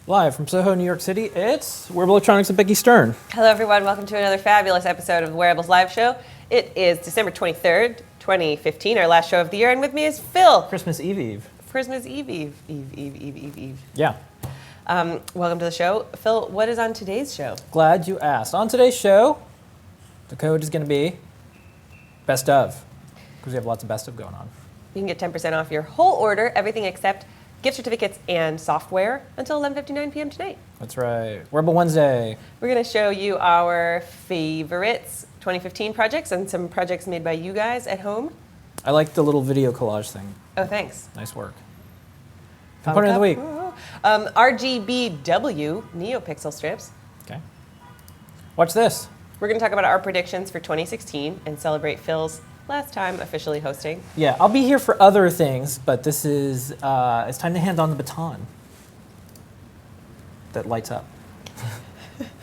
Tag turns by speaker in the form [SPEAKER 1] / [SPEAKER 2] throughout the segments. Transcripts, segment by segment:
[SPEAKER 1] Live from Soho, New York City, it's Wearable Electronics and Becky Stern.
[SPEAKER 2] Hello, everyone. Welcome to another fabulous episode of the Wearables Live Show. It is December 23rd, 2015, our last show of the year, and with me is Phil.
[SPEAKER 1] Christmas Eve.
[SPEAKER 2] Christmas Eve.
[SPEAKER 1] Yeah.
[SPEAKER 2] Welcome to the show. Phil, what is on today's show?
[SPEAKER 1] Glad you asked. On today's show, the code is going to be best of, because we have lots of best of going on.
[SPEAKER 2] You can get 10% off your whole order, everything except gift certificates and software until 11:59 p.m. tonight.
[SPEAKER 1] That's right. Wearable Wednesday.
[SPEAKER 2] We're going to show you our favorites 2015 projects and some projects made by you guys at home.
[SPEAKER 1] I like the little video collage thing.
[SPEAKER 2] Oh, thanks.
[SPEAKER 1] Nice work. Component of the week.
[SPEAKER 2] RGBW NeoPixel strips.
[SPEAKER 1] Okay. Watch this.
[SPEAKER 2] We're going to talk about our predictions for 2016 and celebrate Phil's last time officially hosting.
[SPEAKER 1] Yeah, I'll be here for other things, but this is, it's time to hand on the baton that lights up.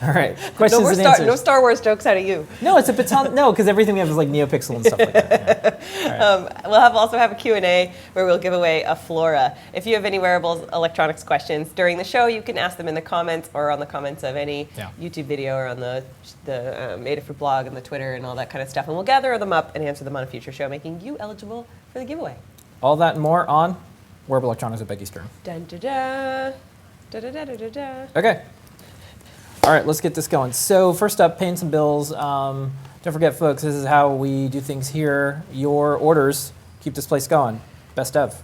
[SPEAKER 1] All right, questions and answers.
[SPEAKER 2] No Star Wars jokes out of you.
[SPEAKER 1] No, it's a baton. No, because everything we have is like NeoPixel and stuff like that. Yeah. Right.
[SPEAKER 2] We'll also have a Q&A where we'll give away a Flora. If you have any wearables electronics questions during the show, you can ask them in the comments or on the comments of any YouTube video or on the Adafruit blog and the Twitter and all that kind of stuff. And we'll gather them up and answer them on a future show, making you eligible for the giveaway.
[SPEAKER 1] All that and more on Wearable Electronics with Becky Stern.
[SPEAKER 2] Dun, da, da. Da, da, da, da, da, da.
[SPEAKER 1] Okay. All right, let's get this going. So first up, paying some bills. Don't forget, folks, this is how we do things here. Your orders keep this place going. Best of.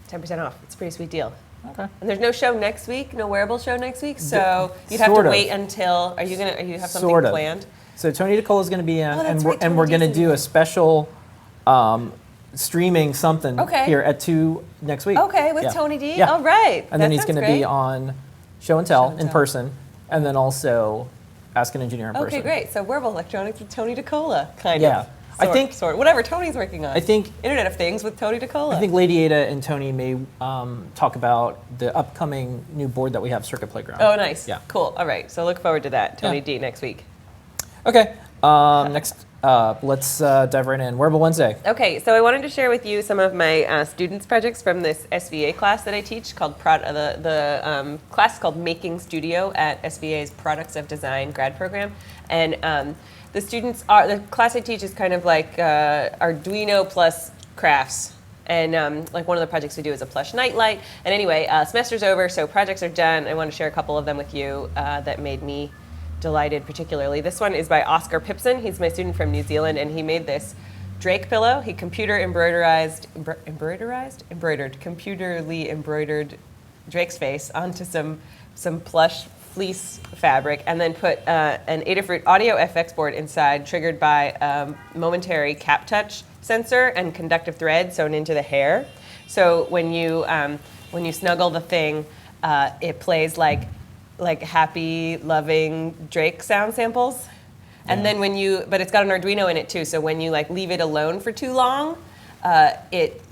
[SPEAKER 2] 10% off. It's a pretty sweet deal.
[SPEAKER 1] Okay.
[SPEAKER 2] And there's no show next week, no wearable show next week, so you'd have to wait until. Are you have something
[SPEAKER 1] Sort of.
[SPEAKER 2] planned?
[SPEAKER 1] So Tony DeCola is going to be in,
[SPEAKER 2] right,
[SPEAKER 1] and we're going to do a special streaming something here at 2 next week.
[SPEAKER 2] Okay, with Tony D.
[SPEAKER 1] Yeah.
[SPEAKER 2] All right.
[SPEAKER 1] And then he's going to be on Show and Tell in person, and then also Ask an Engineer in person.
[SPEAKER 2] Okay, great. So Wearable Electronics with Tony DeCola, kind of.
[SPEAKER 1] Yeah. I think
[SPEAKER 2] whatever Tony's working on.
[SPEAKER 1] I think
[SPEAKER 2] Internet of Things with Tony DeCola.
[SPEAKER 1] I think Lady Ada and Tony may talk about the upcoming new board that we have, Circuit Playground.
[SPEAKER 2] Oh, nice.
[SPEAKER 1] Yeah.
[SPEAKER 2] Cool. All right. So look forward to that. Tony D next week.
[SPEAKER 1] Okay. Next up, let's dive right in. Wearable Wednesday.
[SPEAKER 2] Okay. So I wanted to share with you some of my students' projects from this SVA class that I teach called the class is called Making Studio at SVA's Products of Design grad program. And the class I teach is kind of like Arduino plus crafts. And like one of the projects we do is a plush nightlight. And anyway, semester's over, so projects are done. I want to share a couple of them with you that made me delighted particularly. This one is by Oscar Pipson. He's my student from New Zealand, and he made this Drake pillow. He computerly embroidered Drake's face onto some plush fleece fabric, and then put an Adafruit audio FX board inside, triggered by a momentary cap touch sensor and conductive thread sewn into the hair. So when you snuggle the thing, it plays like happy, loving Drake sound samples. And then but it's got an Arduino in it too, so when you leave it alone for too long, it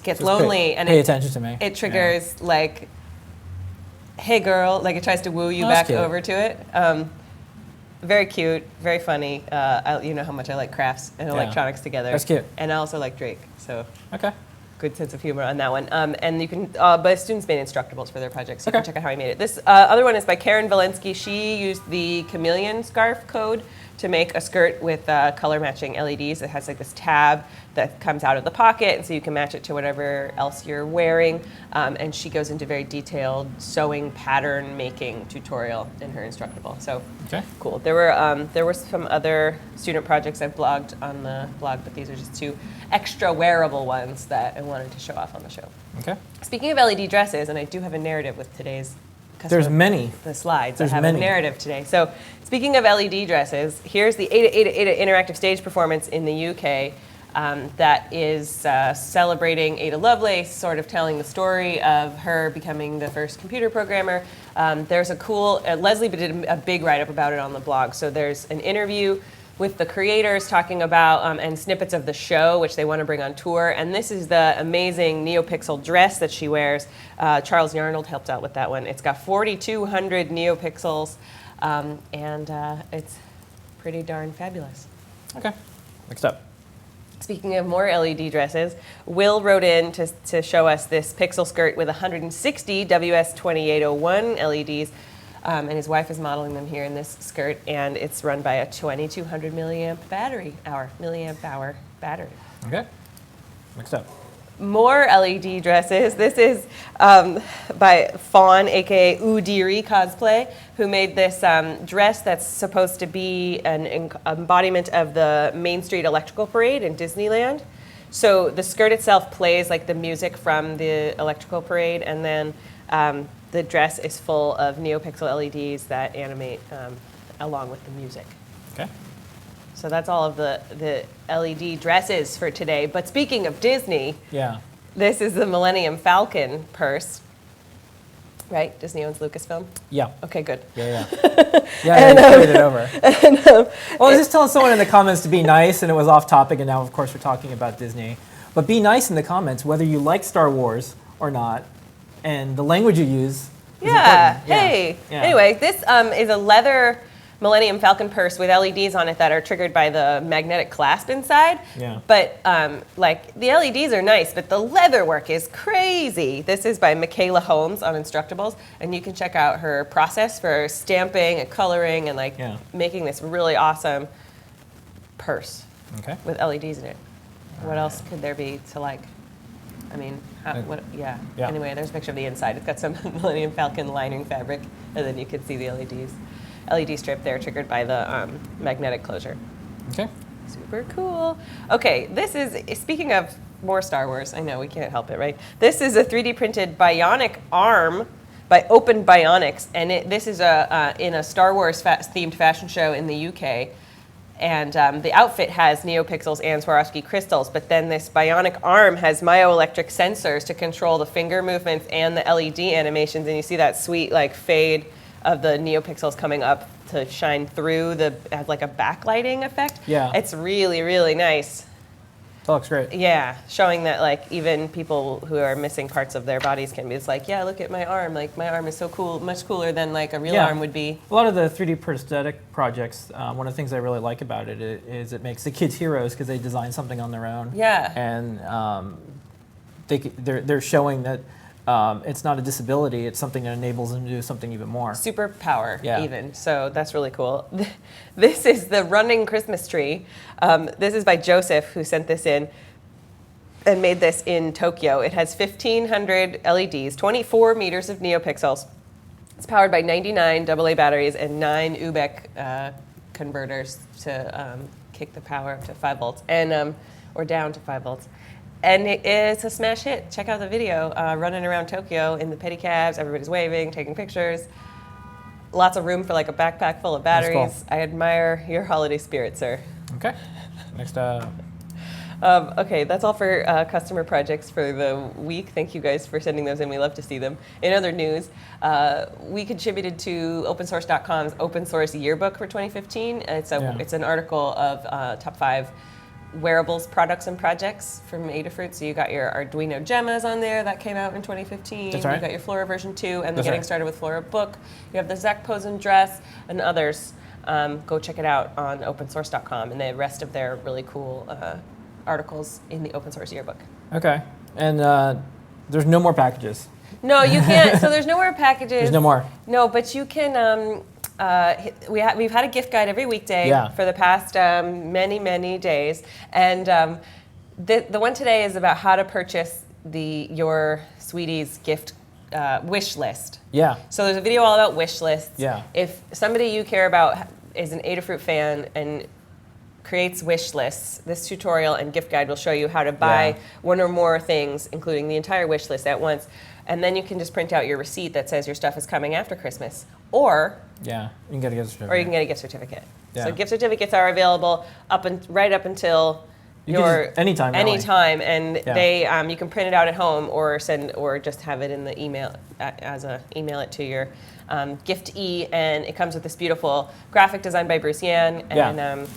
[SPEAKER 2] gets lonely and
[SPEAKER 1] pay attention to me.
[SPEAKER 2] It triggers hey girl, it tries to woo you back over to it. Very cute, very funny. You know how much I like crafts and electronics together.
[SPEAKER 1] That's cute.
[SPEAKER 2] And I also like Drake, so
[SPEAKER 1] okay.
[SPEAKER 2] Good sense of humor on that one. And you can, but students made Instructables for their projects, so you can check out how I made it. This other one is by Karen Valensky. She used the chameleon scarf code to make a skirt with color matching LEDs. It has this tab that comes out of the pocket, and so you can match it to whatever else you're wearing. And she goes into very detailed sewing pattern making tutorial in her Instructable. So cool. There were some other student projects I've blogged on the blog, but these are just 2 extra wearable ones that I wanted to show off on the show. Okay. Speaking of LED dresses, and I do have a narrative with today's customer.
[SPEAKER 1] There's many.
[SPEAKER 2] The slides.
[SPEAKER 1] There's
[SPEAKER 2] I have
[SPEAKER 1] many.
[SPEAKER 2] a narrative today. So speaking of LED dresses, here's the Ada interactive stage performance in the UK that is celebrating Ada Lovelace, sort of telling the story of her becoming the first computer programmer. There's a cool, Leslie did a big write-up about it on the blog. So there's an interview with the creators talking about, and snippets of the show, which they want to bring on tour. And this is the amazing NeoPixel dress that she wears. Charles Yarnold helped out with that one. It's got 4,200 NeoPixels, and it's pretty darn fabulous.
[SPEAKER 1] Okay, next up.
[SPEAKER 2] Speaking of more LED dresses, Will wrote in to show us this pixel skirt with 160 WS2801 LEDs, and his wife is modeling them here in this skirt, and it's run by a 2200 milliamp hour battery.
[SPEAKER 1] Okay. Next up.
[SPEAKER 2] More LED dresses. This is by Fawn, aka Udiri Cosplay, who made this dress that's supposed to be an embodiment of the Main Street Electrical Parade in Disneyland. So the skirt itself plays like the music from the Electrical Parade, and then the dress is full of NeoPixel LEDs that animate along with the music.
[SPEAKER 1] Okay.
[SPEAKER 2] So that's all of the LED dresses for today. But speaking of Disney,
[SPEAKER 1] Yeah.
[SPEAKER 2] this is the Millennium Falcon purse. Right? Disney owns Lucasfilm?
[SPEAKER 1] Yeah.
[SPEAKER 2] Okay, good.
[SPEAKER 1] Yeah. Yeah, you carried it over. Well, I was just telling someone in the comments to be nice, and it was off topic, and now, of course, we're talking about Disney. But be nice in the comments, whether you like Star Wars or not, and the language you use is
[SPEAKER 2] Yeah.
[SPEAKER 1] important.
[SPEAKER 2] Hey.
[SPEAKER 1] Yeah.
[SPEAKER 2] Anyway, this is a leather Millennium Falcon purse with LEDs on it that are triggered by the magnetic clasp inside.
[SPEAKER 1] Yeah.
[SPEAKER 2] But like the LEDs are nice, but the leather work is crazy. This is by Michaela Holmes on Instructables, and you can check out her process for stamping and coloring and like making this really awesome purse
[SPEAKER 1] Okay.
[SPEAKER 2] with LEDs in it. What else could there be to like? I mean, yeah. Anyway, there's a picture of the inside. It's got some Millennium Falcon lining fabric, and then you can see the LEDs. LED strip there triggered by the magnetic closure.
[SPEAKER 1] Okay.
[SPEAKER 2] Super cool. Okay, this is, speaking of more Star Wars, I know we can't help it, right? This is a 3D printed bionic arm by Open Bionics, and this is in a Star Wars themed fashion show in the UK. And the outfit has NeoPixels and Swarovski crystals, but then this bionic arm has myoelectric sensors to control the finger movements and the LED animations, and you see that sweet like fade of the NeoPixels coming up to shine through as like a backlighting effect.
[SPEAKER 1] Yeah.
[SPEAKER 2] It's really, really nice.
[SPEAKER 1] That looks great.
[SPEAKER 2] Yeah, showing that like even people who are missing parts of their bodies can be, it's like, yeah, look at my arm. Like my arm is so cool, much cooler than like a real arm would be.
[SPEAKER 1] A lot of the 3D prosthetic projects, one of the things I really like about it is it makes the kids heroes because they design something on their own.
[SPEAKER 2] Yeah.
[SPEAKER 1] And they're showing that it's not a disability, it's something that enables them to do something even more.
[SPEAKER 2] Superpower, even. So that's really cool. This is the running Christmas tree. This is by Joseph, who sent this in and made this in Tokyo. It has 1,500 LEDs, 24 meters of NeoPixels. It's powered by 99 AA batteries and 9 UBEC converters to kick the power up to 5 volts, and or down to 5 volts. And it's a smash hit. Check out the video. Running around Tokyo in the pedicabs, everybody's waving, taking pictures. Lots of room for like a backpack full of batteries.
[SPEAKER 1] That's cool.
[SPEAKER 2] I admire your holiday spirit, sir.
[SPEAKER 1] Okay. Next up.
[SPEAKER 2] Okay, that's all for customer projects for the week. Thank you guys for sending those in. We love to see them. In other news, we contributed to opensource.com's open source yearbook for 2015. It's an article of top 5 wearables products and projects from Adafruit. So you got your Arduino Gemmas on there that came out in 2015.
[SPEAKER 1] That's right.
[SPEAKER 2] You got your Flora version 2 and the Getting Started with Flora book. You have the Zach Posen dress and others. Go check it out on opensource.com and the rest of their really cool articles in the open source yearbook.
[SPEAKER 1] Okay. And there's no more packages.
[SPEAKER 2] No, you can't. So there's no more packages.
[SPEAKER 1] There's no more.
[SPEAKER 2] No, but you can. We've had a gift guide every weekday for the past many days, and the one today is about how to purchase your sweetie's gift wish list.
[SPEAKER 1] Yeah.
[SPEAKER 2] So there's a video all about wish lists.
[SPEAKER 1] Yeah.
[SPEAKER 2] If somebody you care about is an Adafruit fan and creates wish lists, this tutorial and gift guide will show you how to buy one or more things, including the entire wish list at once. And then you can just print out your receipt that says your stuff is coming after Christmas. Or
[SPEAKER 1] you can get a gift certificate.
[SPEAKER 2] Or you can get a gift certificate.
[SPEAKER 1] Yeah.
[SPEAKER 2] So gift certificates are available right up until
[SPEAKER 1] anytime.
[SPEAKER 2] Anytime, and they you can print it out at home or just have it in the email email it to your giftee, and it comes with this beautiful graphic designed by Bruce Yan, and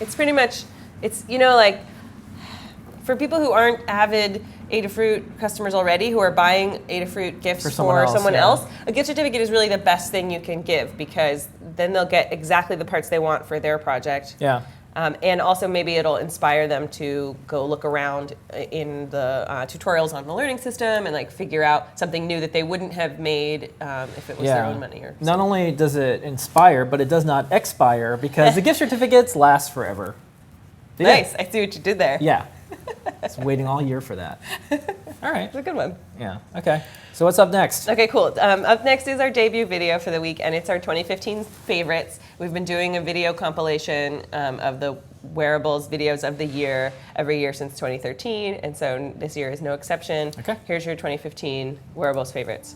[SPEAKER 2] it's pretty much like for people who aren't avid Adafruit customers already who are buying Adafruit gifts for someone else, a gift certificate is really the best thing you can give because then they'll get exactly the parts they want for their project.
[SPEAKER 1] Yeah.
[SPEAKER 2] And also maybe it'll inspire them to go look around in the tutorials on the learning system and like figure out something new that they wouldn't have made if it was their own money. Or
[SPEAKER 1] not only does it inspire, but it does not expire because the gift certificates last forever.
[SPEAKER 2] Nice. I see what you did there.
[SPEAKER 1] Yeah. I was waiting all year for that. All right.
[SPEAKER 2] It's a good one.
[SPEAKER 1] Yeah. Okay. So what's up next?
[SPEAKER 2] Okay, cool. Up next is our debut video for the week, and it's our 2015 favorites. We've been doing a video compilation of the Wearables videos of the year every year since 2013, and so this year is no exception.
[SPEAKER 1] Okay.
[SPEAKER 2] Here's your 2015 Wearables favorites.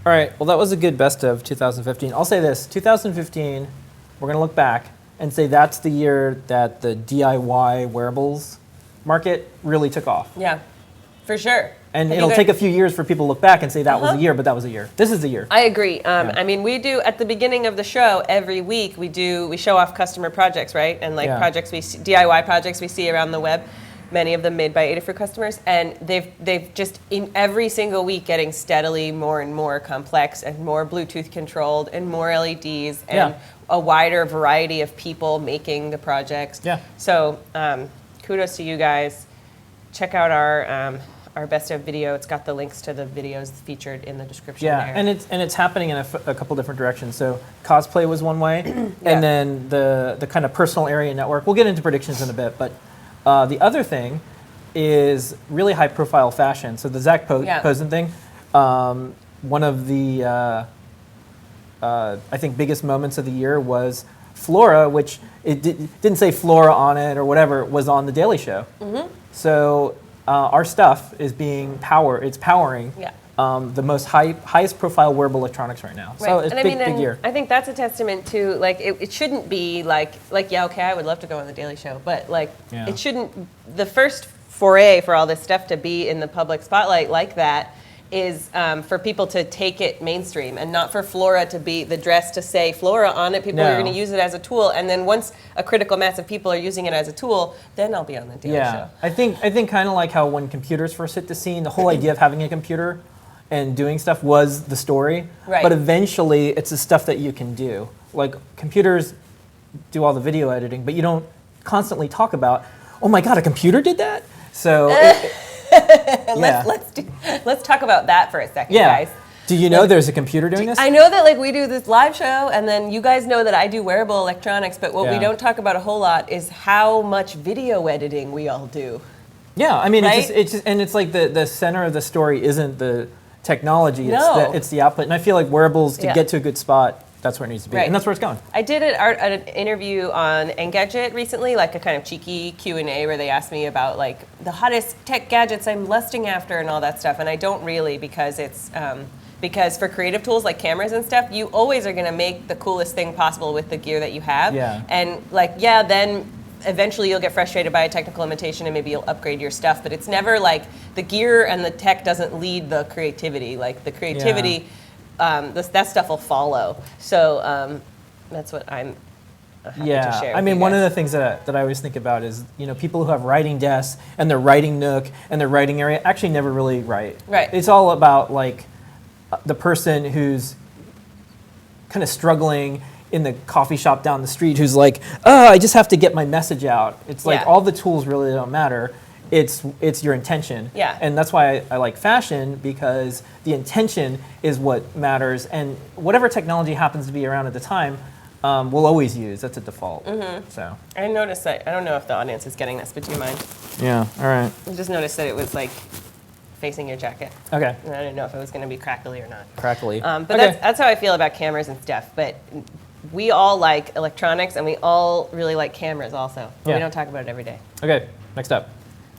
[SPEAKER 1] All right, well, that was a good best of 2015. I'll say this, 2015, we're going to look back and say that's the year that the DIY wearables market really took off.
[SPEAKER 2] Yeah, for sure.
[SPEAKER 1] And it'll take a few years for people to look back and say that was a year, but that was a year. This is the year.
[SPEAKER 2] I agree. I mean, we do, at the beginning of the show, every week, we show off customer projects, right? And like projects DIY projects we see around the web, many of them made by Adafruit customers. And they've just, in every single week, getting steadily more and more complex and more Bluetooth controlled and more LEDs and a wider variety of people making the projects. Yeah. So kudos to you guys. Check out our best of video. It's got the links to the videos featured in the description there.
[SPEAKER 1] And it's happening in a couple different directions. So cosplay was one way, and then the kind of personal area network. We'll get into predictions in a bit, but the other thing is really high profile fashion. So the Zach Posen thing, one of the I think biggest moments of the year was Flora, which it didn't say Flora on it or whatever, it was on the Daily Show. Mm-hmm. So our stuff is being powering the most highest profile wearable electronics right now. Right. So it's big year.
[SPEAKER 2] I think that's a testament to like it shouldn't be like okay, I would love to go on the Daily Show, but it shouldn't. The first foray for all this stuff to be in the public spotlight like that is for people to take it mainstream and not for Flora to be the dress to say Flora on it. People are going to use it as a tool, and then once a critical mass of people are using it as a tool, then I'll be on the Daily Show.
[SPEAKER 1] I think kind of like how when computers first hit the scene, the whole idea of having a computer and doing stuff was the story.
[SPEAKER 2] Right.
[SPEAKER 1] But eventually, it's the stuff that you can do. Like computers do all the video editing, but you don't constantly talk about, oh my God, a computer did that? So
[SPEAKER 2] let's talk about that for a second, guys.
[SPEAKER 1] Do you know there's a computer doing this?
[SPEAKER 2] I know that like we do this live show, and then you guys know that I do wearable electronics, but what we don't talk about a whole lot is how much video editing we all do.
[SPEAKER 1] Yeah, I mean,
[SPEAKER 2] right?
[SPEAKER 1] it's just, and it's like the center of the story isn't the technology,
[SPEAKER 2] No.
[SPEAKER 1] it's the output. And I feel like wearables, to get to a good spot, that's where it needs to be.
[SPEAKER 2] Right.
[SPEAKER 1] And that's where it's going.
[SPEAKER 2] I did an interview on Engadget recently, like a kind of cheeky Q&A where they asked me about like the hottest tech gadgets I'm lusting after and all that stuff. And I don't really, because it's, because for creative tools like cameras and stuff, you always are going to make the coolest thing possible with the gear that you have.
[SPEAKER 1] Yeah.
[SPEAKER 2] And like, then eventually you'll get frustrated by a technical limitation and maybe you'll upgrade your stuff. But it's never like the gear and the tech doesn't lead the creativity. Like the creativity, that stuff will follow. So that's what I'm happy to share.
[SPEAKER 1] I mean, one of the things that I always think about is, people who have writing desks and their writing nook and their writing area actually never really write.
[SPEAKER 2] Right.
[SPEAKER 1] It's all about like the person who's kind of struggling in the coffee shop down the street who's like, I just have to get my message out. It's like all the tools really don't matter. It's your intention.
[SPEAKER 2] Yeah.
[SPEAKER 1] And that's why I like fashion, because the intention is what matters. And whatever technology happens to be around at the time, we'll always use. That's a default.
[SPEAKER 2] Mm-hmm.
[SPEAKER 1] So
[SPEAKER 2] I noticed that, I don't know if the audience is getting this, but do you mind?
[SPEAKER 1] Yeah, all right.
[SPEAKER 2] I just noticed that it was like facing your jacket.
[SPEAKER 1] Okay.
[SPEAKER 2] And I didn't know if it was going to be crackly or not.
[SPEAKER 1] Crackly.
[SPEAKER 2] But
[SPEAKER 1] okay.
[SPEAKER 2] that's how I feel about cameras and stuff. But we all like electronics, and we all really like cameras also. But we don't talk about it every day.
[SPEAKER 1] Okay, next up.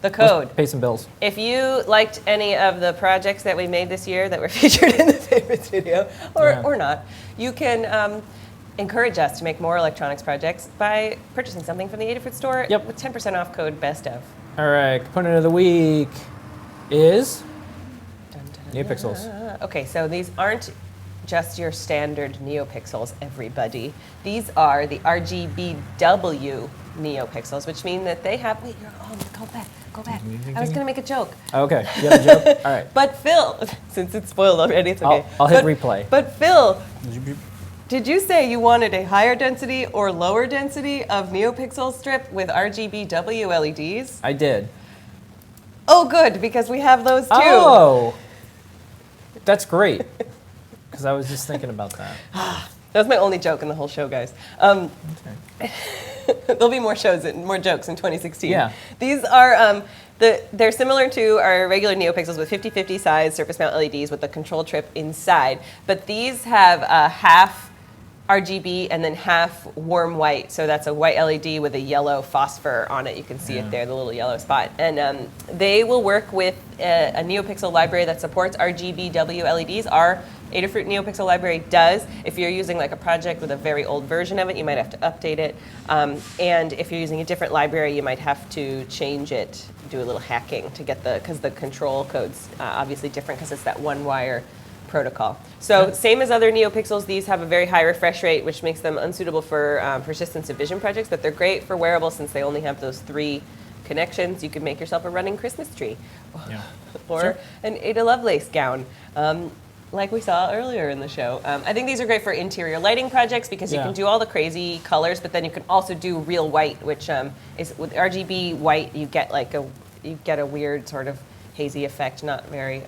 [SPEAKER 2] The code.
[SPEAKER 1] Let's pay some bills.
[SPEAKER 2] If you liked any of the projects that we made this year that were featured in the favorites video, or not, you can encourage us to make more electronics projects by purchasing something from the Adafruit store with 10% off code BEST of.
[SPEAKER 1] All right, component of the week is NeoPixels.
[SPEAKER 2] Okay, so these aren't just your standard NeoPixels, everybody. These are the RGBW NeoPixels, which mean that they have, go back. I was gonna make a joke.
[SPEAKER 1] Okay, you have a joke? All right.
[SPEAKER 2] But Phil, since it's spoiled already, it's okay.
[SPEAKER 1] I'll hit replay.
[SPEAKER 2] But Phil, did you say you wanted a higher density or lower density of NeoPixel strip with RGBW LEDs?
[SPEAKER 1] I did.
[SPEAKER 2] Oh, good, because we have those too.
[SPEAKER 1] Oh, that's great. Because I was just thinking about that.
[SPEAKER 2] That was my only joke in the whole show, guys. There'll be more shows and more jokes in 2016.
[SPEAKER 1] Yeah.
[SPEAKER 2] These are they're similar to our regular NeoPixels with 50/50 size surface mount LEDs with the control trip inside, but these have half RGB and then half warm white. So that's a white LED with a yellow phosphor on it. You can see it there, the little yellow spot. And they will work with a NeoPixel library that supports RGBW LEDs. Our Adafruit NeoPixel library does. If you're using like a project with a very old version of it, you might have to update it. And if you're using a different library, you might have to change it, do a little hacking to get because the control code's obviously different because it's that one wire protocol. So same as other NeoPixels, these have a very high refresh rate, which makes them unsuitable for persistence of vision projects, but they're great for wearables since they only have those 3 connections. You could make yourself a running Christmas tree or an Ada Lovelace gown. Like we saw earlier in the show. I think these are great for interior lighting projects because you can do all the crazy colors, but then you can also do real white, which is with RGB white, you get a weird sort of hazy effect, not very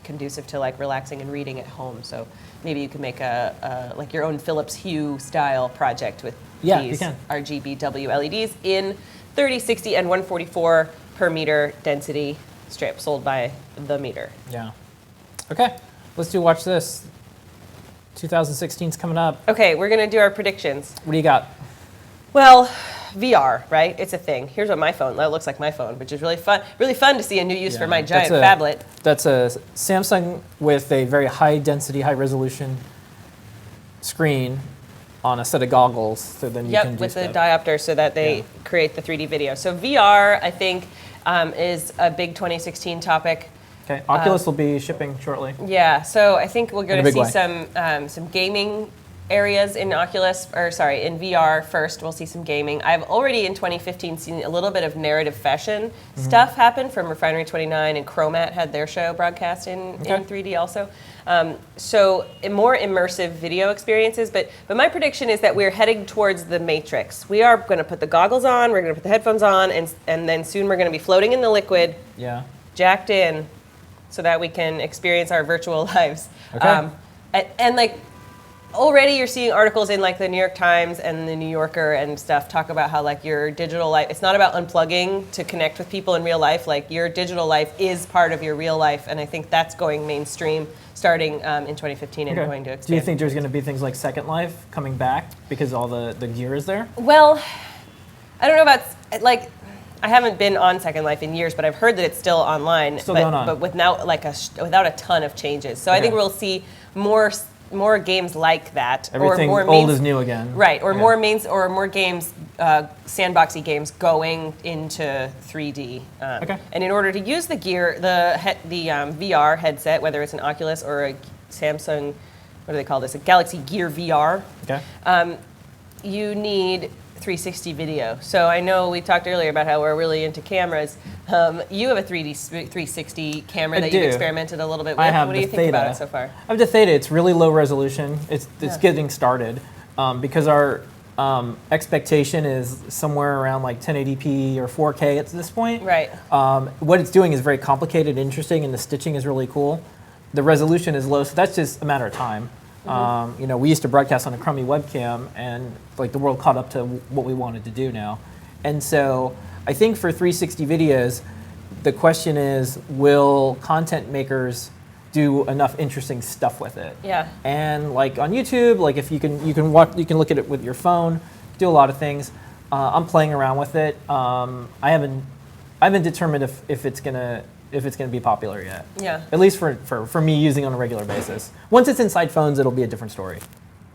[SPEAKER 2] conducive to like relaxing and reading at home. So maybe you can make a like your own Philips Hue style project with these RGBW LEDs in 30, 60, and 144 per meter density strip sold by the meter.
[SPEAKER 1] Yeah. Okay. Let's watch this. 2016's coming up.
[SPEAKER 2] Okay, we're going to do our predictions.
[SPEAKER 1] What do you got?
[SPEAKER 2] Well, VR, right? It's a thing. Here's what my phone, that looks like my phone, which is really fun to see a new use for my giant phablet.
[SPEAKER 1] That's a Samsung with a very high density, high resolution screen on a set of goggles. So then you can do
[SPEAKER 2] with
[SPEAKER 1] stuff.
[SPEAKER 2] the diopter so that they create the 3D video. So VR, I think, is a big 2016 topic.
[SPEAKER 1] Okay, Oculus will be shipping shortly.
[SPEAKER 2] Yeah, so I think we're going to see
[SPEAKER 1] way.
[SPEAKER 2] some gaming areas in in VR first. We'll see some gaming. I've already in 2015 seen a little bit of narrative fashion stuff happen from Refinery 29, and Chromat had their show broadcast in 3D also. So more immersive video experiences, but my prediction is that we're heading towards the Matrix. We are going to put the goggles on, we're going to put the headphones on, and then soon we're going to be floating in the liquid, jacked in, so that we can experience our virtual lives.
[SPEAKER 1] Okay.
[SPEAKER 2] And like, already you're seeing articles in like the New York Times and the New Yorker and stuff talk about how like your digital life, it's not about unplugging to connect with people in real life, like your digital life is part of your real life, and I think that's going mainstream starting in 2015 and going to expand.
[SPEAKER 1] Do you think there's going to be things like Second Life coming back because all the gear is there?
[SPEAKER 2] Well, I don't know about, like, I haven't been on Second Life in years, but I've heard that it's still online,
[SPEAKER 1] going on.
[SPEAKER 2] But without a ton of changes. So I think we'll see more games like that.
[SPEAKER 1] Everything
[SPEAKER 2] or more
[SPEAKER 1] old is new again.
[SPEAKER 2] Right, or more games, sandboxy games going into 3D. And in order to use the gear, the VR headset, whether it's an Oculus or a Samsung, what do they call this? A Galaxy Gear VR. You need 360 video. So I know we talked earlier about how we're really into cameras. You have a 360 camera that you've experimented a little bit with.
[SPEAKER 1] I have
[SPEAKER 2] what do you think about it so far?
[SPEAKER 1] I have the Theta. It's really low resolution. It's getting started because our expectation is somewhere around like 1080p or 4K at this point.
[SPEAKER 2] Right.
[SPEAKER 1] What it's doing is very complicated, interesting, and the stitching is really cool. The resolution is low, so that's just a matter of time. We used to broadcast on a crummy webcam, and like the world caught up to what we wanted to do now. And so I think for 360 videos, the question is, will content makers do enough interesting stuff with it?
[SPEAKER 2] Yeah.
[SPEAKER 1] And like on YouTube, like if you can look at it with your phone, do a lot of things. I'm playing around with it. I haven't determined if it's gonna be popular yet.
[SPEAKER 2] Yeah.
[SPEAKER 1] At least for me using on a regular basis. Once it's inside phones, it'll be a different story.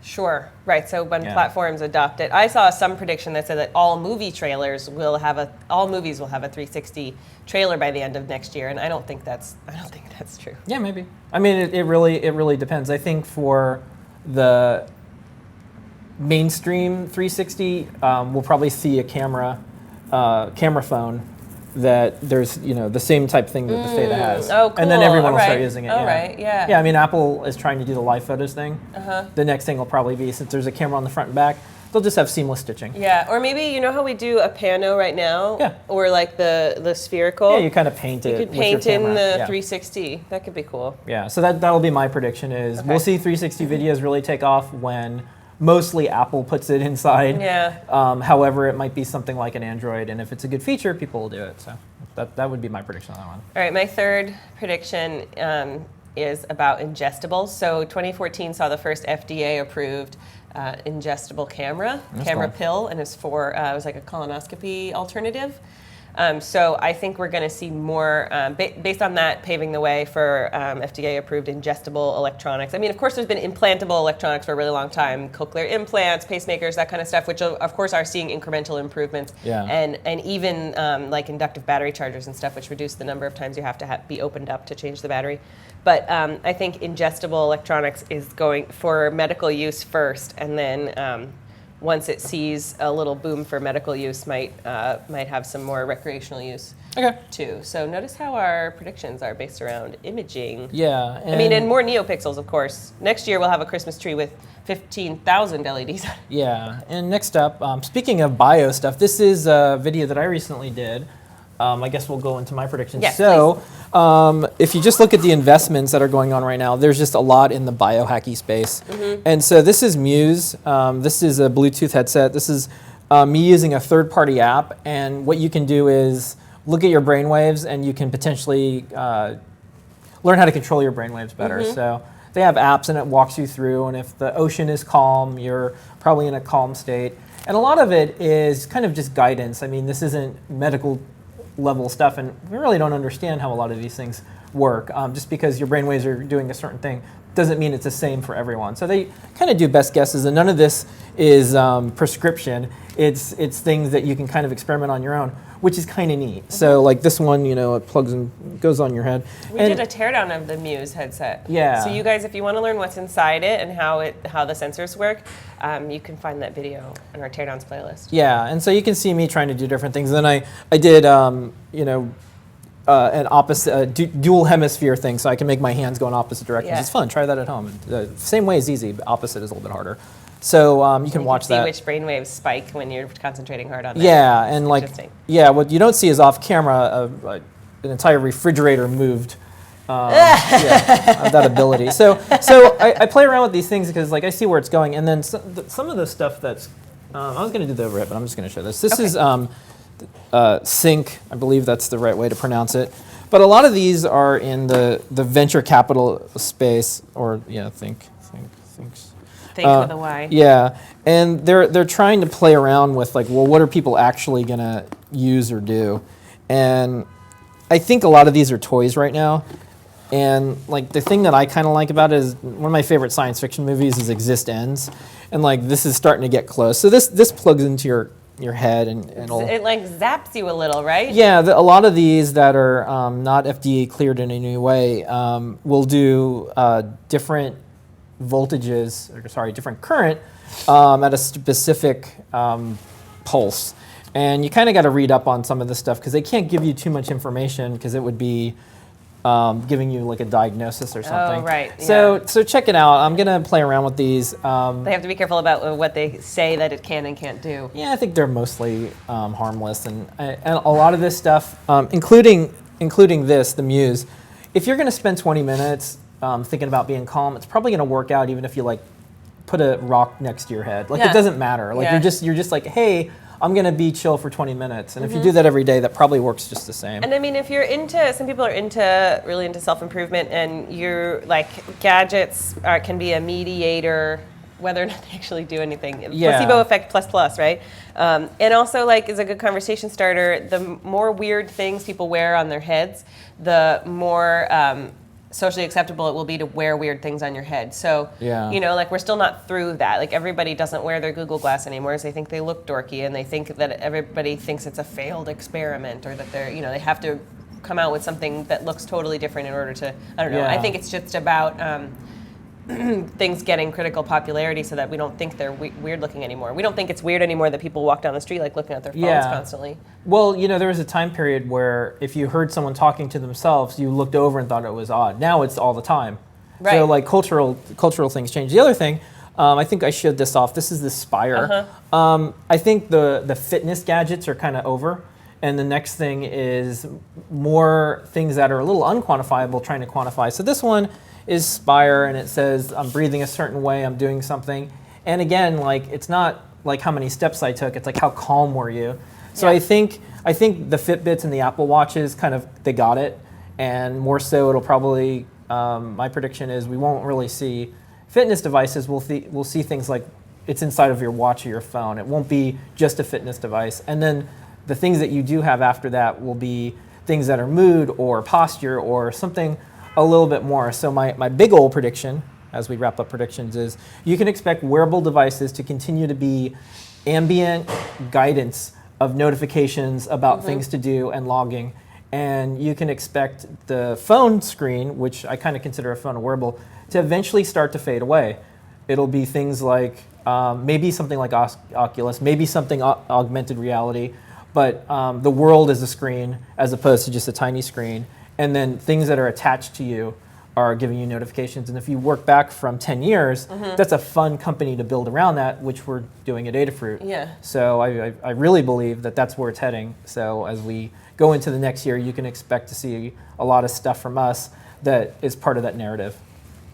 [SPEAKER 2] Sure. Right. So when platforms adopt it, I saw some prediction that said that all movies will have a 360 trailer by the end of next year, and I don't think that's true.
[SPEAKER 1] Yeah, maybe. I mean, it really depends. I think for the mainstream 360, we'll probably see a camera phone that there's the same type thing that the Theta has.
[SPEAKER 2] Oh, cool.
[SPEAKER 1] And then everyone will start using it.
[SPEAKER 2] Right, yeah.
[SPEAKER 1] Yeah, I mean, Apple is trying to do the live photos thing. The next thing will probably be, since there's a camera on the front and back, they'll just have seamless stitching.
[SPEAKER 2] Yeah, or maybe, you know how we do a pano right now?
[SPEAKER 1] Yeah.
[SPEAKER 2] Or like the spherical?
[SPEAKER 1] Yeah, you kind of paint it.
[SPEAKER 2] You could paint in the 360. That could be cool.
[SPEAKER 1] Yeah, so that'll be my prediction is we'll see 360 videos really take off when mostly Apple puts it inside.
[SPEAKER 2] Yeah.
[SPEAKER 1] However, it might be something like an Android, and if it's a good feature, people will do it. So that would be my prediction on that one.
[SPEAKER 2] All right, my third prediction is about ingestibles. So 2014 saw the first FDA-approved ingestible camera pill, and it was like a colonoscopy alternative. So I think we're going to see more, based on that, paving the way for FDA-approved ingestible electronics. I mean, of course, there's been implantable electronics for a really long time, cochlear implants, pacemakers, that kind of stuff, which of course are seeing incremental improvements.
[SPEAKER 1] Yeah.
[SPEAKER 2] And even like inductive battery chargers and stuff, which reduce the number of times you have to be opened up to change the battery. But I think ingestible electronics is going for medical use first, and then once it sees a little boom for medical use, might have some more recreational use too. So notice how our predictions are based around imaging.
[SPEAKER 1] Yeah.
[SPEAKER 2] And more NeoPixels, of course. Next year we'll have a Christmas tree with 15,000 LEDs.
[SPEAKER 1] Yeah. And next up, speaking of bio stuff, this is a video that I recently did. I guess we'll go into my predictions.
[SPEAKER 2] Yes,
[SPEAKER 1] so if you just look at the investments that are going on right now, there's just a lot in the biohacky space. And so this is Muse. This is a Bluetooth headset. This is me using a third-party app. And what you can do is look at your brainwaves, and you can potentially learn how to control your brainwaves better. So they have apps, and it walks you through. And if the ocean is calm, you're probably in a calm state. And a lot of it is kind of just guidance. I mean, this isn't medical level stuff, and we really don't understand how a lot of these things work. Just because your brainwaves are doing a certain thing doesn't mean it's the same for everyone. So they kind of do best guesses, and none of this is prescription. It's things that you can kind of experiment on your own, which is kind of neat. So like this one, it plugs and goes on your head.
[SPEAKER 2] We did a teardown of the Muse headset.
[SPEAKER 1] Yeah.
[SPEAKER 2] So you guys, if you want to learn what's inside it and how the sensors work, you can find that video in our teardowns playlist.
[SPEAKER 1] Yeah, and so you can see me trying to do different things. Then I did an opposite dual hemisphere thing, so I can make my hands go in opposite directions.
[SPEAKER 2] Yeah.
[SPEAKER 1] It's fun. Try that at home. Same way is easy, but opposite is a little bit harder. So you can watch
[SPEAKER 2] see
[SPEAKER 1] that.
[SPEAKER 2] which brainwaves spike when you're concentrating hard on that.
[SPEAKER 1] Yeah, and what you don't see is off camera, an entire refrigerator moved. I have that ability. So I play around with these things because I see where it's going, and then some of the stuff that's I was going to do the overhead, but I'm just going to show this. This is Sync. I believe that's the right way to pronounce it. But a lot of these are in the venture capital space, or Think
[SPEAKER 2] with a Y.
[SPEAKER 1] Yeah, and they're trying to play around with what are people actually gonna use or do, and I think a lot of these are toys right now. And the thing that I kind of like about it is one of my favorite science fiction movies is Exist Ends, and this is starting to get close. So this plugs into your head and
[SPEAKER 2] it zaps you a little, right?
[SPEAKER 1] Yeah, a lot of these that are not FDA cleared in any way will do different voltages, different current at a specific pulse. And you kind of got to read up on some of this stuff because they can't give you too much information because it would be giving you a diagnosis or something.
[SPEAKER 2] Oh, right.
[SPEAKER 1] So check it out. I'm going to play around with these.
[SPEAKER 2] They have to be careful about what they say that it can and can't do.
[SPEAKER 1] Yeah, I think they're mostly harmless. And a lot of this stuff, including this, the Muse, if you're going to spend 20 minutes thinking about being calm, it's probably going to work out even if you put a rock next to your head. It doesn't matter. You're just hey, I'm going to be chill for 20 minutes. And if you do that every day, that probably works just the same.
[SPEAKER 2] And I mean, if you're some people are really into self-improvement, and you're gadgets can be a mediator, whether or not they actually do anything.
[SPEAKER 1] Yeah.
[SPEAKER 2] Placebo effect plus, right? And also is a good conversation starter. The more weird things people wear on their heads, the more socially acceptable it will be to wear weird things on your head. So, we're still not through that. Everybody doesn't wear their Google Glass anymore because they think they look dorky, and they think that everybody thinks it's a failed experiment, or that they have to come out with something that looks totally different in order to, I don't know.
[SPEAKER 1] Yeah.
[SPEAKER 2] I think it's just about things getting critical popularity so that we don't think they're weird looking anymore. We don't think it's weird anymore that people walk down the street looking at their phones constantly.
[SPEAKER 1] Well, there was a time period where if you heard someone talking to themselves, you looked over and thought it was odd. Now it's all the time.
[SPEAKER 2] Right.
[SPEAKER 1] So cultural things change. The other thing, I think I showed this off. This is the Spire. I think the fitness gadgets are kind of over. And the next thing is more things that are a little unquantifiable trying to quantify. So this one is Spire, and it says I'm breathing a certain way, I'm doing something. And again, it's not how many steps I took, it's how calm were you. So I think the Fitbits and the Apple Watches they got it, and more so it'll probably, my prediction is we won't really see fitness devices, we'll see things it's inside of your watch or your phone. It won't be just a fitness device. And then the things that you do have after that will be things that are mood or posture or something a little bit more. So my big old prediction, as we wrap up predictions, is you can expect wearable devices to continue to be ambient guidance of notifications about things to do and logging. And you can expect the phone screen, which I kind of consider a phone a wearable, to eventually start to fade away. It'll be things like maybe something like Oculus, maybe something augmented reality, but the world is a screen as opposed to just a tiny screen. And then things that are attached to you are giving you notifications. And if you work back from 10 years, that's a fun company to build around that, which we're doing at Adafruit.
[SPEAKER 2] Yeah.
[SPEAKER 1] So I really believe that that's where it's heading. So as we go into the next year, you can expect to see a lot of stuff from us that is part of that narrative.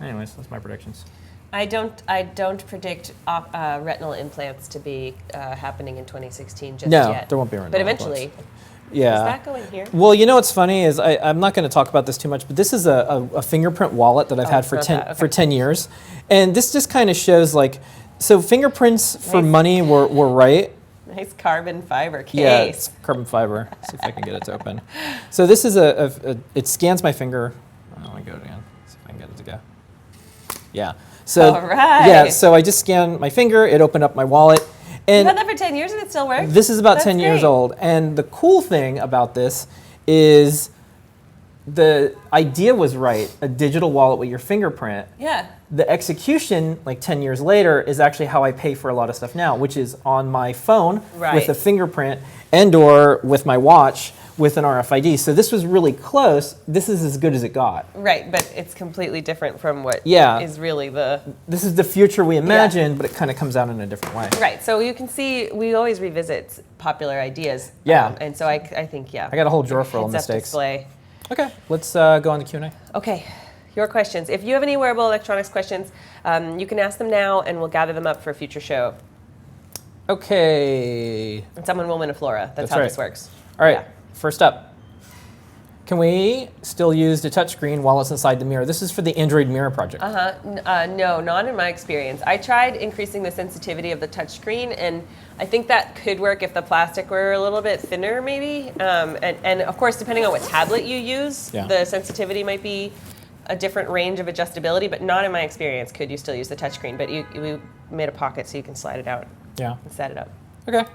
[SPEAKER 1] Anyways, that's my predictions.
[SPEAKER 2] I don't predict retinal implants to be happening in 2016 just yet.
[SPEAKER 1] No, there won't be retinal
[SPEAKER 2] But eventually.
[SPEAKER 1] implants. Yeah.
[SPEAKER 2] Is that going here?
[SPEAKER 1] Well, what's funny is I'm not going to talk about this too much, but this is a fingerprint wallet that I've had for 10 years. And this just kind of shows so fingerprints for money were right.
[SPEAKER 2] Nice carbon fiber case.
[SPEAKER 1] Yeah, it's carbon fiber. See if I can get it to open. So this is it scans my finger. I want to go again. See if I can get it to go. Yeah. So
[SPEAKER 2] All right.
[SPEAKER 1] yeah, so I just scanned my finger. It opened up my wallet. And
[SPEAKER 2] You've had that for 10 years and it still works?
[SPEAKER 1] this is about
[SPEAKER 2] That's
[SPEAKER 1] 10 years
[SPEAKER 2] great.
[SPEAKER 1] old. And the cool thing about this is the idea was right, a digital wallet with your fingerprint.
[SPEAKER 2] Yeah.
[SPEAKER 1] The execution, like 10 years later, is actually how I pay for a lot of stuff now, which is on my phone with a fingerprint and or with my watch with an RFID. So this was really close. This is as good as it got.
[SPEAKER 2] Right, but it's completely different from what is really the...
[SPEAKER 1] This is the future we imagined, but it kind of comes out in a different way.
[SPEAKER 2] Right, so you can see we always revisit popular ideas.
[SPEAKER 1] Yeah.
[SPEAKER 2] And so I think,
[SPEAKER 1] I got a whole drawer full of mistakes.
[SPEAKER 2] Display.
[SPEAKER 1] Okay, let's go on the Q&A.
[SPEAKER 2] Okay, your questions. If you have any wearable electronics questions, you can ask them now and we'll gather them up for a future show.
[SPEAKER 1] Okay.
[SPEAKER 2] And someone will win a Flora. That's how
[SPEAKER 1] right.
[SPEAKER 2] this works.
[SPEAKER 1] All right, first up. Can we still use the touchscreen while it's inside the mirror? This is for the Android Mirror project.
[SPEAKER 2] No, not in my experience. I tried increasing the sensitivity of the touchscreen, and I think that could work if the plastic were a little bit thinner, maybe. And of course, depending on what tablet you use, the sensitivity might be a different range of adjustability, but not in my experience could you still use the touchscreen. But we made a pocket so you can slide it out and set it up.
[SPEAKER 1] Okay.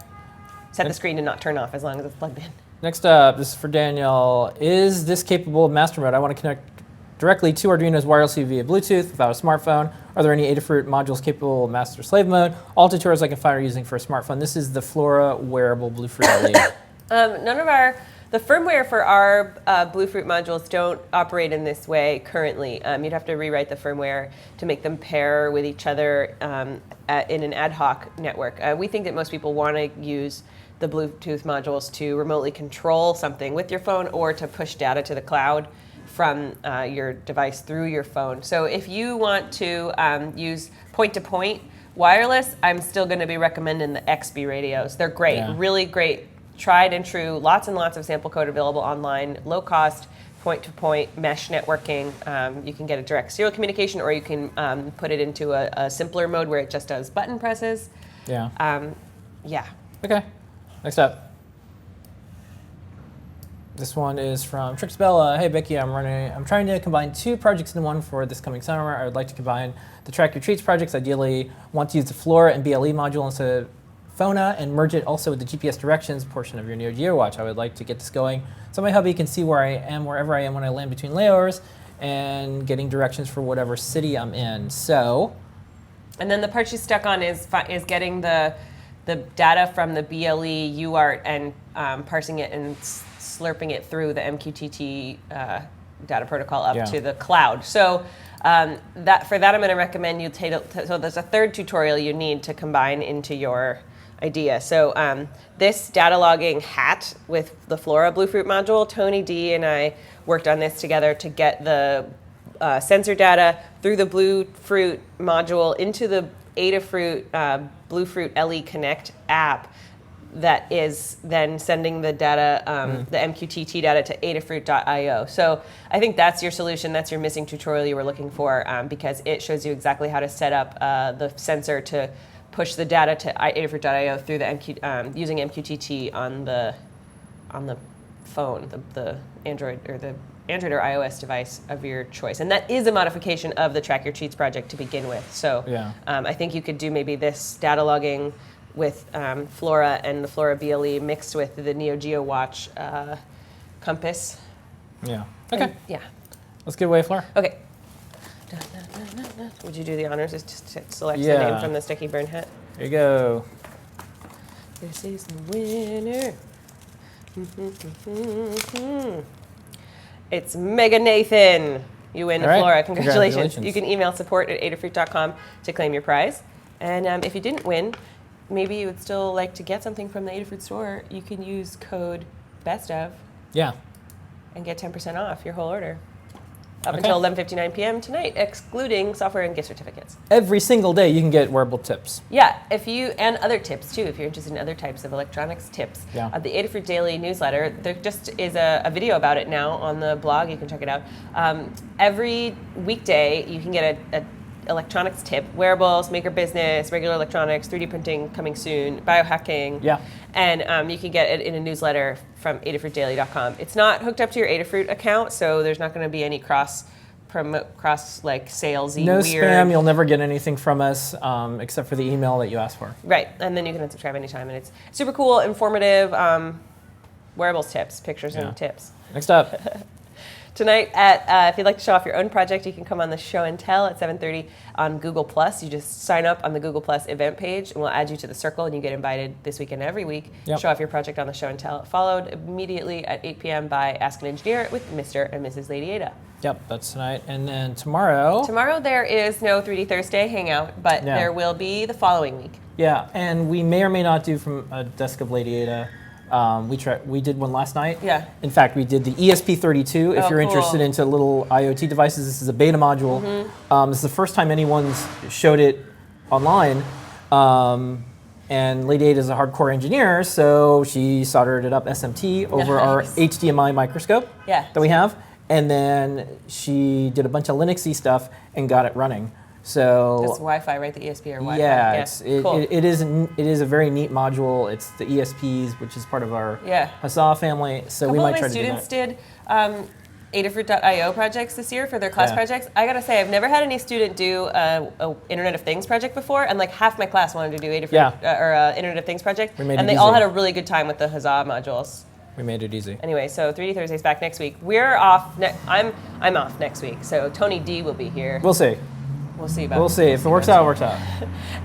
[SPEAKER 2] Set the screen to not turn off as long as it's plugged in.
[SPEAKER 1] Next up, this is for Daniel. Is this capable of master mode? I want to connect directly to Arduino's wirelessly via Bluetooth without a smartphone. Are there any Adafruit modules capable of master slave mode? All tutorials I can find are using for a smartphone. This is the Flora Wearable Bluefruit LED.
[SPEAKER 2] The firmware for our Bluefruit modules don't operate in this way currently. You'd have to rewrite the firmware to make them pair with each other in an ad hoc network. We think that most people want to use the Bluetooth modules to remotely control something with your phone or to push data to the cloud from your device through your phone. So if you want to use point-to-point wireless, I'm still going to be recommending the XB radios. They're great, really great, tried and true, lots and lots of sample code available online, low cost, point-to-point mesh networking. You can get a direct serial communication, or you can put it into a simpler mode where it just does button presses.
[SPEAKER 1] Okay. Next up. This one is from Trixbella. Hey Becky, I'm trying to combine two projects into one for this coming summer. I would like to combine the Track Your Treats projects. Ideally, want to use the Flora and BLE module instead of Fona and merge it also with the GPS directions portion of your Neo Geo watch. I would like to get this going so my hubby can see where I am, wherever I am when I land between layovers, and getting directions for whatever city I'm in. So,
[SPEAKER 2] and then the part she's stuck on is getting the data from the BLE UART and parsing it and slurping it through the MQTT data protocol up to the cloud. So for that, I'm going to recommend you so there's a third tutorial you need to combine into your idea. So this data logging hat with the Flora Bluefruit module, Tony D and I worked on this together to get the sensor data through the Bluefruit module into the Adafruit Bluefruit LE Connect app that is then sending the data, the MQTT data to Adafruit.io. So I think that's your solution. That's your missing tutorial you were looking for because it shows you exactly how to set up the sensor to push the data to Adafruit.io through the using MQTT on the phone, the Android or or iOS device of your choice. And that is a modification of the Track Your Treats project to begin with. So I think you could do maybe this data logging with Flora and the Flora BLE mixed with the Neo Geo Watch compass.
[SPEAKER 1] Yeah. Okay.
[SPEAKER 2] And,
[SPEAKER 1] Let's give away Flora.
[SPEAKER 2] Okay. Would you do the honors? Just select the name from the sticky burn hat.
[SPEAKER 1] There you go.
[SPEAKER 2] This is the winner. It's Mega Nathan. You win a Flora. Congratulations. You can email support@adafruit.com to claim your prize. And if you didn't win, maybe you would still like to get something from the Adafruit store. You can use code BESTOF. And get 10% off your whole order. Up until 11:59 p.m. tonight, excluding software and gift certificates.
[SPEAKER 1] Every single day you can get wearable tips.
[SPEAKER 2] Yeah, and other tips too, if you're interested in other types of electronics tips. The Adafruit Daily newsletter, there just is a video about it now on the blog. You can check it out. Every weekday, you can get a electronics tip: wearables, maker business, regular electronics, 3D printing coming soon, biohacking. And you can get it in a newsletter from adafruitdaily.com. It's not hooked up to your Adafruit account, so there's not going to be any cross cross like salesy
[SPEAKER 1] No
[SPEAKER 2] weird.
[SPEAKER 1] spam. You'll never get anything from us except for the email that you asked for.
[SPEAKER 2] Right, and then you can unsubscribe anytime, and it's super cool, informative, wearables tips, pictures and tips.
[SPEAKER 1] Next up.
[SPEAKER 2] Tonight, at if you'd like to show off your own project, you can come on the show and tell at 7:30 on Google+. You just sign up on the Google+ event page, and we'll add you to the circle, and you get invited this week and every week.
[SPEAKER 1] Yep.
[SPEAKER 2] Show off your project on the show and tell. Followed immediately at 8 p.m. by Ask an Engineer with Mr. and Mrs. Lady Ada.
[SPEAKER 1] Yep, that's tonight. And then tomorrow.
[SPEAKER 2] Tomorrow there is no 3D Thursday hangout, but there will be the following week.
[SPEAKER 1] Yeah, and we may or may not do from a desk of Lady Ada. We did one last night.
[SPEAKER 2] Yeah.
[SPEAKER 1] In fact, we did the ESP32. If you're interested into little IoT devices, this is a beta module. This is the first time anyone's showed it online. And Lady Ada is a hardcore engineer, so she soldered it up SMT over our HDMI microscope that we have. And then she did a bunch of Linuxy stuff and got it running. So
[SPEAKER 2] that's Wi-Fi, right? The ESP or Wi-Fi.
[SPEAKER 1] Yeah,
[SPEAKER 2] Cool.
[SPEAKER 1] it is a very neat module. It's the ESPs, which is part of our Huzzah family. So we might try to do that.
[SPEAKER 2] A couple of my students did Adafruit.io projects this year for their class projects. I gotta say, I've never had any student do a Internet of Things project before, and like half my class wanted to do Adafruit or Internet of Things project, and they all had a really good time with the Huzzah modules.
[SPEAKER 1] We made it easy.
[SPEAKER 2] Anyway, so 3D Thursday's back next week. We're off. I'm off next week, so Tony D will be here.
[SPEAKER 1] We'll see.
[SPEAKER 2] We'll see about.
[SPEAKER 1] We'll see. If it works out, it works out.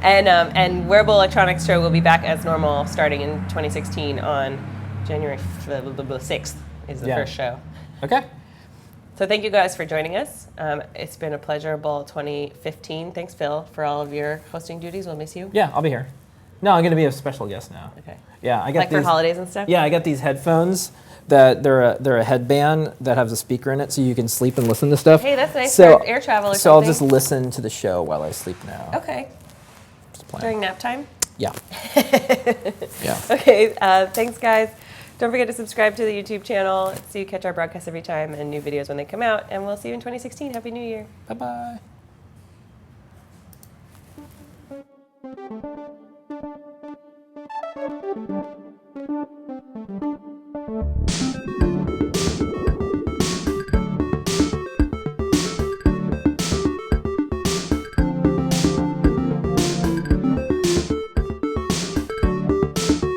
[SPEAKER 2] And Wearable Electronics Show will be back as normal starting in 2016 on January 6th is the first show.
[SPEAKER 1] Okay.
[SPEAKER 2] So thank you guys for joining us. It's been a pleasurable 2015. Thanks, Phil, for all of your hosting duties. We'll miss you.
[SPEAKER 1] Yeah, I'll be here. No, I'm going to be a special guest now.
[SPEAKER 2] Okay.
[SPEAKER 1] Yeah, I got
[SPEAKER 2] like
[SPEAKER 1] these,
[SPEAKER 2] for holidays and stuff.
[SPEAKER 1] Yeah, I got these headphones that they're a headband that has a speaker in it, so you can sleep and listen to stuff.
[SPEAKER 2] Hey, that's nice for air travel or something.
[SPEAKER 1] So I'll just listen to the show while I sleep now.
[SPEAKER 2] Okay. During nap time.
[SPEAKER 1] Yeah. Yeah.
[SPEAKER 2] Okay. Thanks, guys. Don't forget to subscribe to the YouTube channel so you catch our broadcasts every time and new videos when they come out. And we'll see you in 2016. Happy New Year.
[SPEAKER 1] Bye-bye.